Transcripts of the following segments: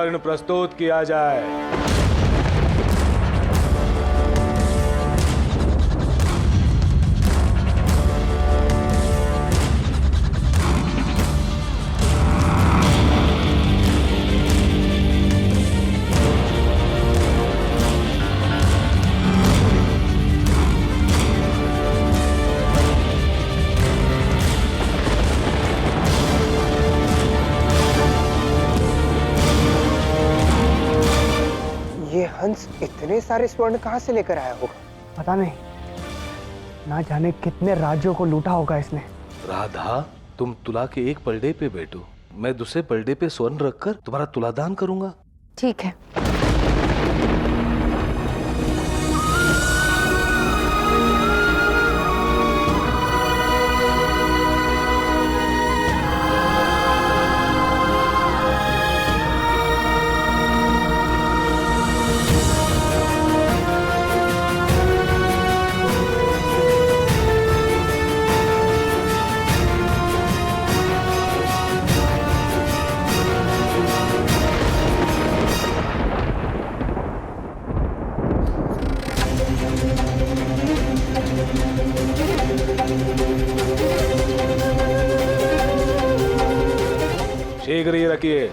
स्वर्ण प्रस्तुत किया जाए। ये हंस इतने सारे स्वर्ण कहाँ से लेकर आया होगा? पता नहीं, ना जाने कितने राज्यों को लूटा होगा इसने। राधा, तुम तुला के एक पलड़े पे बैठो, मैं दूसरे पलड़े पे स्वर्ण रखकर तुम्हारा तुलादान करूंगा। ठीक है। शीघ्र ही रखिए।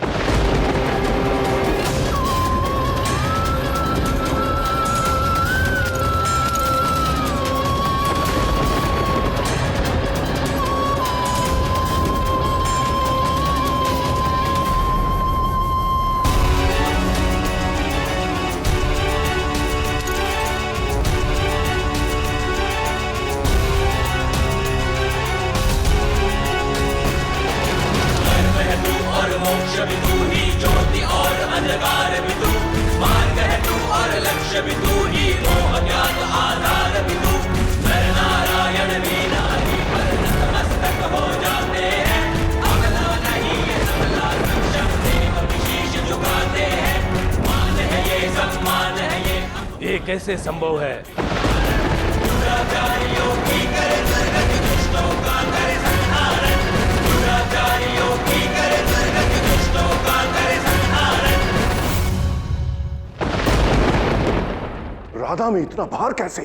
ये कैसे संभव है? राधा में इतना भार कैसे?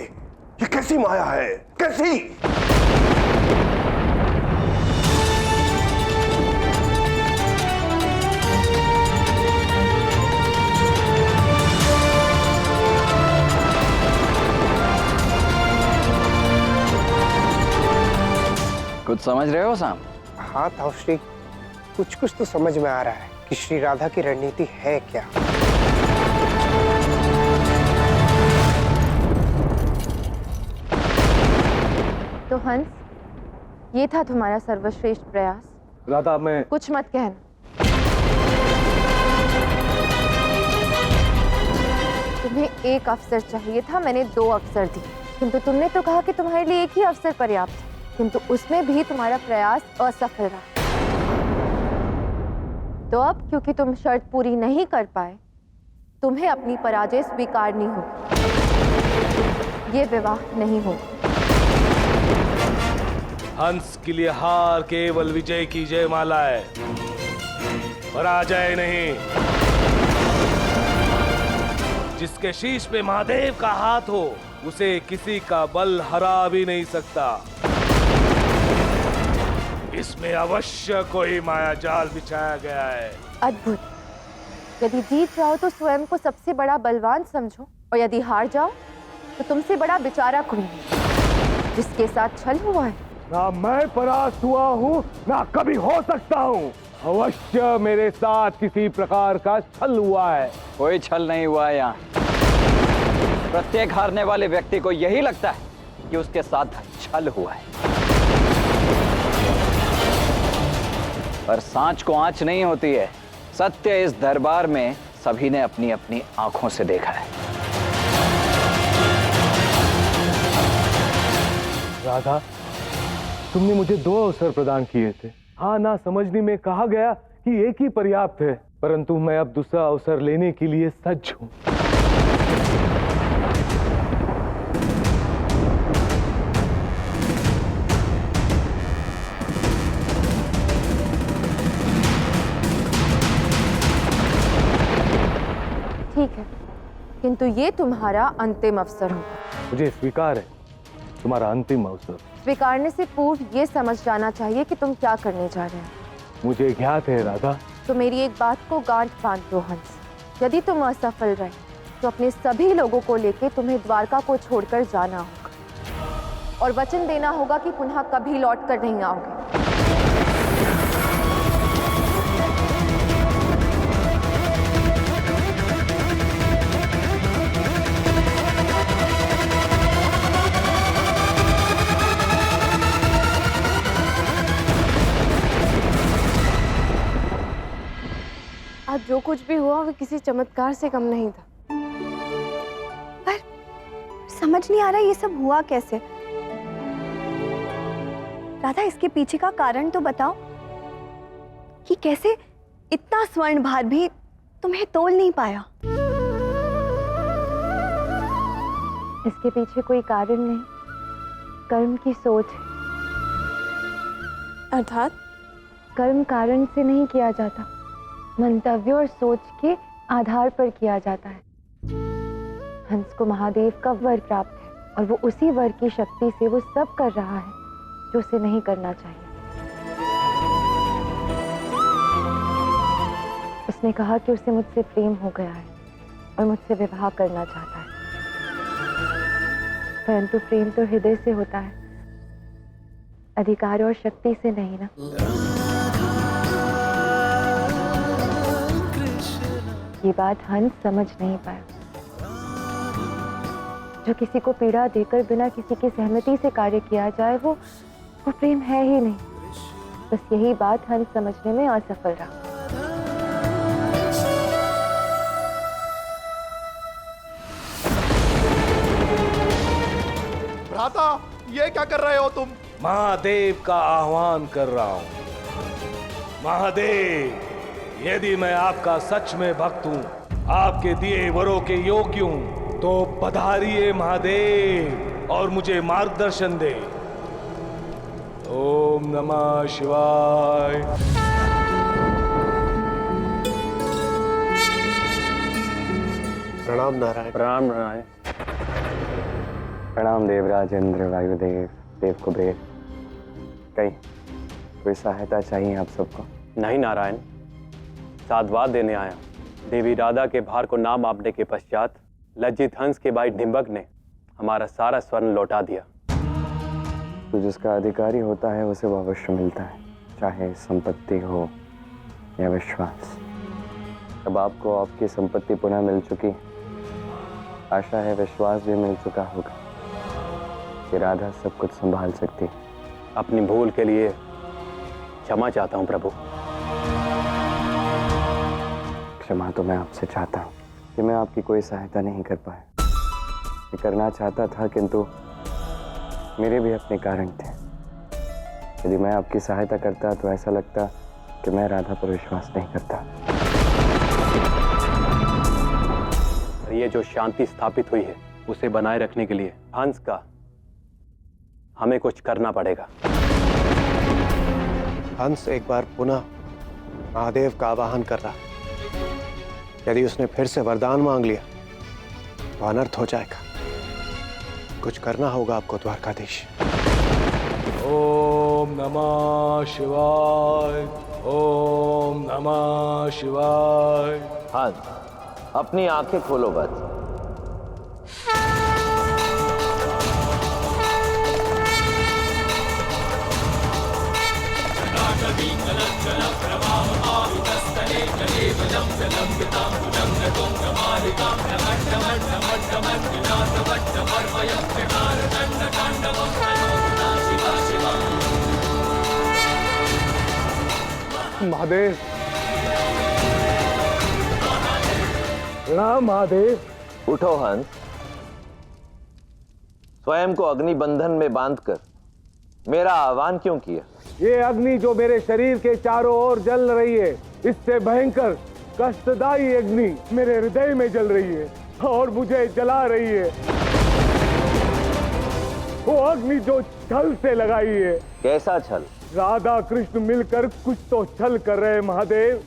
ये कैसी माया है? कैसी? कुछ समझ रहे हो साम? हाँ ताऊश्री, कुछ कुछ तो समझ में आ रहा है कि श्री राधा की रणनीति है क्या। तो हंस, ये था तुम्हारा सर्वश्रेष्ठ प्रयास। राधा, मैं कुछ मत कहना। तुम्हें एक अवसर चाहिए था, मैंने 2 अवसर दिए, किंतु तुमने तो कहा कि तुम्हारे लिए एक ही अवसर पर्याप्त है, किंतु उसमें भी तुम्हारा प्रयास असफल रहा। तो अब क्योंकि तुम शर्त पूरी नहीं कर पाए, तुम्हें अपनी पराजय स्वीकारनी होगी। ये विवाह नहीं होगा। हंस के लिए हार केवल विजय की जयमाला है, पराजय नहीं। जिसके शीश पे महादेव का हाथ हो, उसे किसी का बल हरा भी नहीं सकता। इसमें अवश्य कोई माया जाल बिछाया गया है। अद्भुत। यदि जीत जाओ तो स्वयं को सबसे बड़ा बलवान समझो, और यदि हार जाओ तो तुमसे बड़ा बेचारा कोई नहीं, जिसके साथ छल हुआ है। ना मैं परास्त हुआ हूँ, ना कभी हो सकता हूँ। अवश्य मेरे साथ किसी प्रकार का छल हुआ है। कोई छल नहीं हुआ है यहाँ। प्रत्येक हारने वाले व्यक्ति को यही लगता है कि उसके साथ छल हुआ है, पर सांच को आंच नहीं होती है। सत्य इस दरबार में सभी ने अपनी अपनी आंखों से देखा है। राधा, तुमने मुझे 2 अवसर प्रदान किए थे। हाँ ना समझने में कहा गया कि एक ही पर्याप्त है, परंतु मैं अब दूसरा अवसर लेने के लिए सज्ज हूँ। किंतु ये तुम्हारा अंतिम अवसर होगा। मुझे स्वीकार है तुम्हारा अंतिम अवसर। स्वीकारने से पूर्व ये समझ जाना चाहिए कि तुम क्या करने जा रहे हो। मुझे ज्ञात है राधा। तो मेरी एक बात को गांठ बांध दो हंस, यदि तुम असफल रहे तो अपने सभी लोगों को लेकर तुम्हें द्वारका को छोड़कर जाना होगा और वचन देना होगा कि पुनः कभी लौट कर नहीं आओगे। आज जो कुछ भी हुआ वो किसी चमत्कार से कम नहीं था। पर समझ नहीं आ रहा ये सब हुआ कैसे। राधा, इसके पीछे का कारण तो बताओ कि कैसे इतना स्वर्ण भार भी तुम्हें तोल नहीं पाया। इसके पीछे कोई कारण नहीं, कर्म की सोच है। अर्थात कर्म कारण से नहीं किया जाता, मंतव्य और सोच के आधार पर किया जाता है। हंस को महादेव का वर प्राप्त है और वो उसी वर की शक्ति से वो सब कर रहा है जो उसे नहीं करना चाहिए। उसने कहा कि उसे मुझसे प्रेम हो गया है और मुझसे विवाह करना चाहता है, परंतु प्रेम तो हृदय से होता है, अधिकार और शक्ति से नहीं ना। ये बात हंस समझ नहीं पाया। जो किसी को पीड़ा देकर बिना किसी की सहमति से कार्य किया जाए वो प्रेम है ही नहीं। बस यही बात हंस समझने में असफल रहा। भ्राता, ये क्या कर रहे हो तुम? महादेव का आह्वान कर रहा हूं। महादेव, यदि मैं आपका सच में भक्त हूं, आपके दिए वरों के योग्य हूं, तो पधारिए महादेव और मुझे मार्गदर्शन दे। ओम नमः शिवाय। प्रणाम नारायण। प्रणाम नारायण। प्रणाम देवराज इंद्र, वायुदेव, देव कुबेर। कोई सहायता चाहिए आप सबको? नहीं नारायण, साधुवाद देने आया। देवी राधा के भार को ना मापने के पश्चात लज्जित हंस के भाई डिंबक ने हमारा सारा स्वर्ण लौटा दिया। तो जिसका अधिकारी होता है उसे वो अवश्य मिलता है, चाहे संपत्ति हो या विश्वास। अब आपको आपकी संपत्ति पुनः मिल चुकी, आशा है विश्वास भी मिल चुका होगा कि राधा सब कुछ संभाल सकती है। अपनी भूल के लिए क्षमा चाहता हूँ प्रभु। क्षमा तो मैं आपसे चाहता हूँ कि मैं आपकी कोई सहायता नहीं कर पाया। मैं करना चाहता था किंतु मेरे भी अपने कारण थे। यदि मैं आपकी सहायता करता तो ऐसा लगता कि मैं राधा पर विश्वास नहीं करता। ये जो शांति स्थापित हुई है उसे बनाए रखने के लिए हंस का हमें कुछ करना पड़ेगा। हंस एक बार पुनः महादेव का आवाहन कर रहा है। यदि उसने फिर से वरदान मांग लिया तो अनर्थ हो जाएगा। कुछ करना होगा आपको द्वारकाधीश। ओम नमः शिवाय। ओम नमः शिवाय। हंस, अपनी आंखें खोलो बस। महादेव, प्रणाम महादेव। उठो हंस, स्वयं को अग्नि बंधन में बांधकर मेरा आह्वान क्यों किया? ये अग्नि जो मेरे शरीर के चारों ओर जल रही है, इससे भयंकर कष्टदायी अग्नि मेरे हृदय में जल रही है और मुझे जला रही है। वो अग्नि जो छल से लगाई है। कैसा छल? राधा कृष्ण मिलकर कुछ तो छल कर रहे हैं महादेव।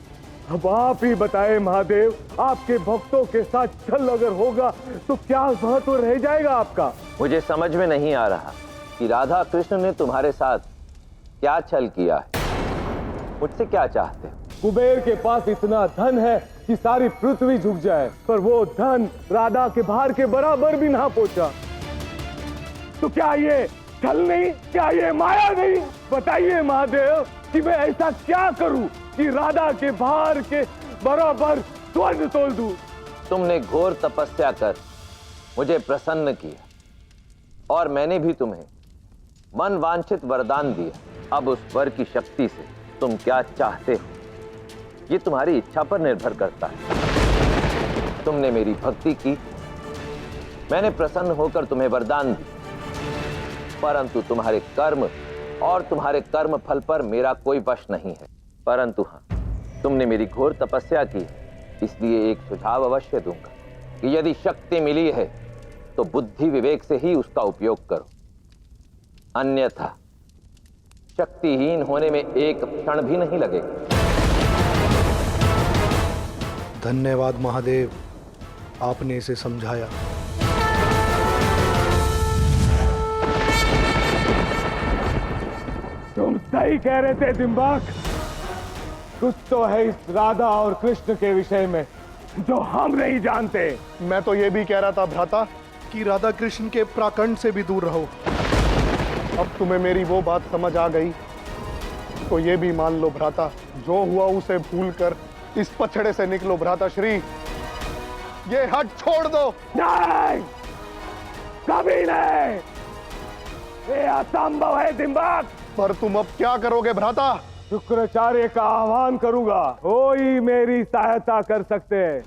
अब आप ही बताएं महादेव, आपके भक्तों के साथ छल अगर होगा तो क्या महत्व रह जाएगा आपका? मुझे समझ में नहीं आ रहा कि राधा कृष्ण ने तुम्हारे साथ क्या छल किया है। मुझसे क्या चाहते हो? कुबेर के पास इतना धन है कि सारी पृथ्वी झुक जाए, पर वो धन राधा के भार के बराबर भी ना पहुंचा। तो क्या ये छल नहीं, क्या ये माया नहीं? बताइए महादेव कि मैं ऐसा क्या करूं कि राधा के भार के बराबर स्वर्ण तोल दूं? तुमने घोर तपस्या कर मुझे प्रसन्न किया और मैंने भी तुम्हें मन वांछित वरदान दिया। अब उस वर की शक्ति से तुम क्या चाहते हो ये तुम्हारी इच्छा पर निर्भर करता है। तुमने मेरी भक्ति की, मैंने प्रसन्न होकर तुम्हें वरदान दी, परंतु तुम्हारे कर्म और तुम्हारे कर्म फल पर मेरा कोई वश नहीं है। परंतु हाँ, तुमने मेरी घोर तपस्या की है, इसलिए एक सुझाव अवश्य दूंगा कि यदि शक्ति मिली है तो बुद्धि विवेक से ही उसका उपयोग करो, अन्यथा शक्तिहीन होने में एक क्षण भी नहीं लगेगा। धन्यवाद महादेव, आपने इसे समझाया। तुम सही कह रहे थे दिम्बाक, कुछ तो है इस राधा और कृष्ण के विषय में जो हम नहीं जानते। मैं तो ये भी कह रहा था भ्राता कि राधा कृष्ण के प्राकंड से भी दूर रहो। अब तुम्हें मेरी वो बात समझ आ गई तो ये भी मान लो भ्राता, जो हुआ उसे भूलकर इस पछड़े से निकलो भ्राता श्री। ये हट छोड़ दो। नहीं, कभी नहीं, ये असंभव है दिम्बाक। पर तुम अब क्या करोगे भ्राता? शुक्राचार्य का आह्वान करूंगा, वो ही मेरी सहायता कर सकते हैं।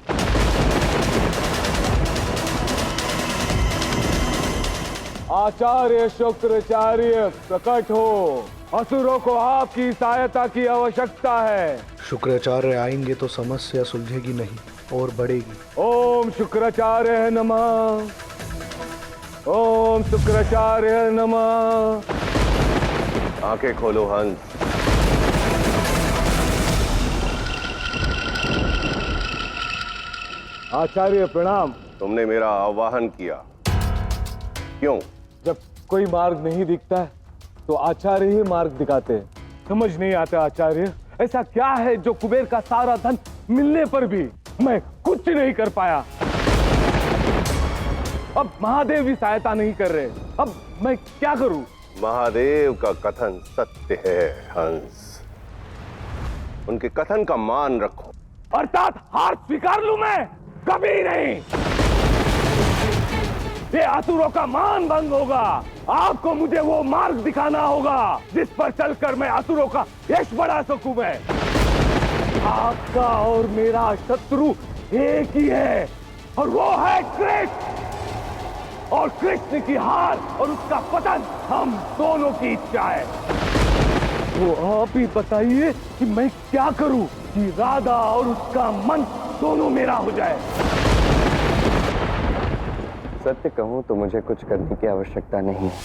आचार्य शुक्राचार्य प्रकट हो, असुरों को आपकी सहायता की आवश्यकता है। शुक्राचार्य आएंगे तो समस्या सुलझेगी नहीं और बढ़ेगी। ओम शुक्राचार्य नमः, ओम शुक्राचार्य नमः। आंखें खोलो हंस। आचार्य प्रणाम। तुमने मेरा आह्वान किया, क्यों? जब कोई मार्ग नहीं दिखता है तो आचार्य ही मार्ग दिखाते हैं। समझ नहीं आता आचार्य, ऐसा क्या है जो कुबेर का सारा धन मिलने पर भी मैं कुछ नहीं कर पाया? अब महादेव भी सहायता नहीं कर रहे, अब मैं क्या करूं? महादेव का कथन सत्य है हंस, उनके कथन का मान रखो। अर्थात हार स्वीकार लूं मैं? कभी नहीं। ये असुरों का मान भंग होगा। आपको मुझे वो मार्ग दिखाना होगा जिस पर चलकर मैं असुरों का यश बढ़ा सकूं। मैं आपका और मेरा शत्रु एक ही है और वो है कृष्ण, और कृष्ण की हार और उसका पतन हम दोनों की इच्छा है। वो आप ही बताइए कि मैं क्या करूं कि राधा और उसका मन दोनों मेरा हो जाए। सत्य कहूं तो मुझे कुछ करने की आवश्यकता नहीं है।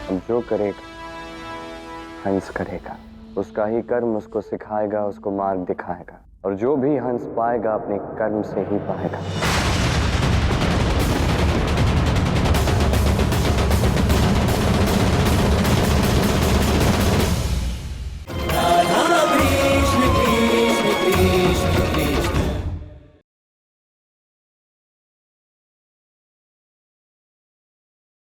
अब जो करेगा हंस करेगा, उसका ही कर्म उसको सिखाएगा, उसको मार्ग दिखाएगा, और जो भी हंस पाएगा अपने कर्म से ही पाएगा।